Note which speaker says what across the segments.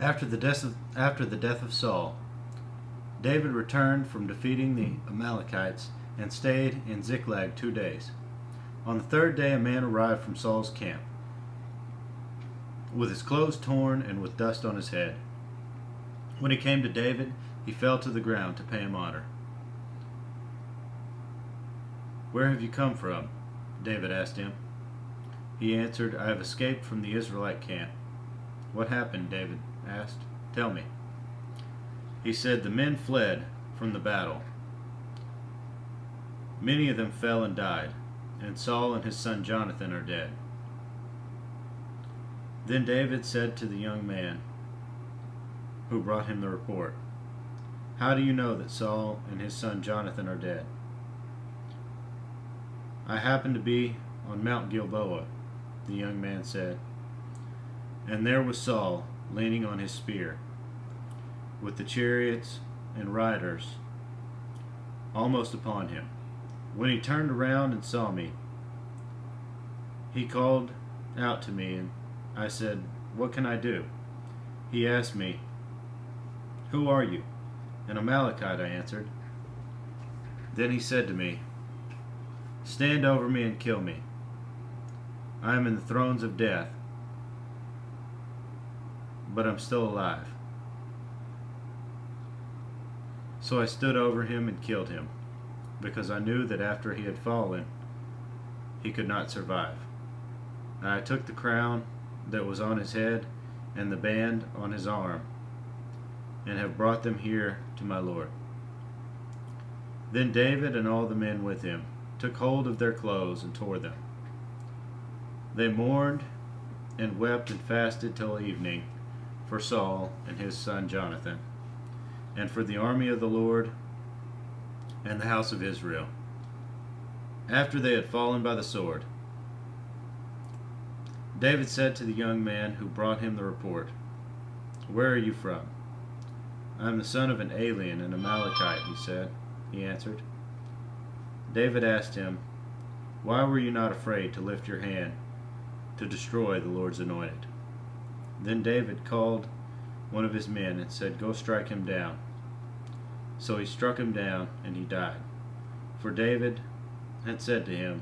Speaker 1: After the death of Saul, David returned from defeating the Amalekites and stayed in Ziklag 2 days. On the third day, a man arrived from Saul's camp, with his clothes torn and with dust on his head. When he came to David, he fell to the ground to pay him honor. "Where have you come from?" David asked him. He answered, "I have escaped from the Israelite camp." "What happened?" David asked. "Tell me." He said, "The men fled from the battle. Many of them fell and died, and Saul and his son Jonathan are dead." Then David said to the young man who brought him the report, "How do you know that Saul and his son Jonathan are dead?" "I happened to be on Mount Gilboa," the young man said, "and there was Saul leaning on his spear, with the chariots and riders almost upon him. When he turned around and saw me, he called out to me, and I said, 'What can I do?' He asked me, 'Who are you?' 'An Amalekite,' I answered. Then he said to me, 'Stand over me and kill me. I am in the throes of death, but I'm still alive.' So I stood over him and killed him, because I knew that after he had fallen, he could not survive. And I took the crown that was on his head and the band on his arm, and have brought them here to my Lord." Then David and all the men with him took hold of their clothes and tore them. They mourned and wept and fasted till evening for Saul and his son Jonathan, and for the army of the Lord and the house of Israel, after they had fallen by the sword. David said to the young man who brought him the report, "Where are you from?" "I am the son of an alien, an Amalekite," he answered. David asked him, "Why were you not afraid to lift your hand to destroy the Lord's anointed?" Then David called one of his men and said, "Go strike him down." So he struck him down, and he died. For David had said to him,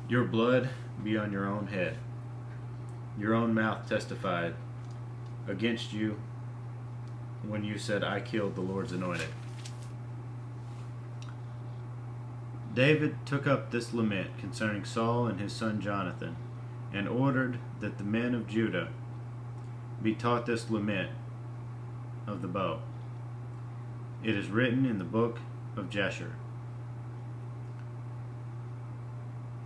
Speaker 1: "Your blood be on your own head. Your own mouth testified against you when you said, 'I killed the Lord's anointed.'" David took up this lament concerning Saul and his son Jonathan, and ordered that the men of Judah be taught this lament of the bow. It is written in the book of Jasher.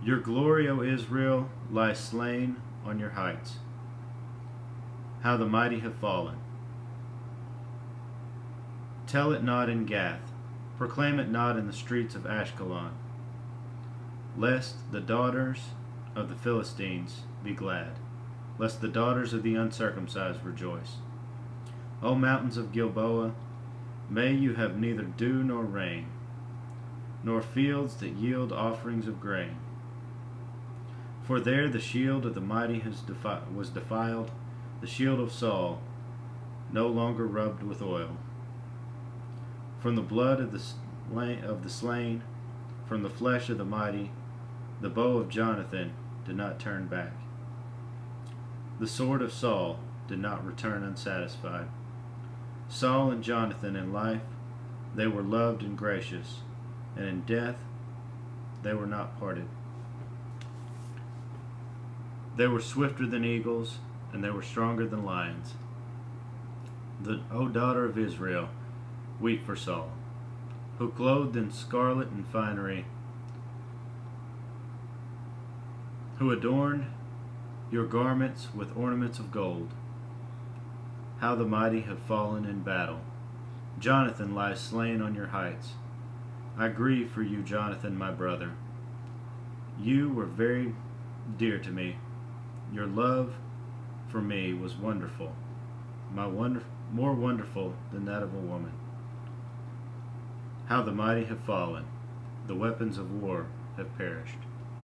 Speaker 1: "Your glory, O Israel, lies slain on your heights. How the mighty have fallen. Tell it not in Gath, proclaim it not in the streets of Ashkelon, lest the daughters of the Philistines be glad, lest the daughters of the uncircumcised rejoice. O mountains of Gilboa, may you have neither dew nor rain, nor fields that yield offerings of grain. For there the shield of the mighty was defiled, the shield of Saul, no longer rubbed with oil. From the blood of the slain, from the flesh of the mighty, the bow of Jonathan did not turn back. The sword of Saul did not return unsatisfied. Saul and Jonathan in life, they were loved and gracious, and in death they were not parted. They were swifter than eagles, and they were stronger than lions. O daughter of Israel, weep for Saul, who clothed in scarlet and finery, who adorned your garments with ornaments of gold. How the mighty have fallen in battle. Jonathan lies slain on your heights. I grieve for you, Jonathan, my brother. You were very dear to me. Your love for me was wonderful, more wonderful than that of a woman. How the mighty have fallen. The weapons of war have perished.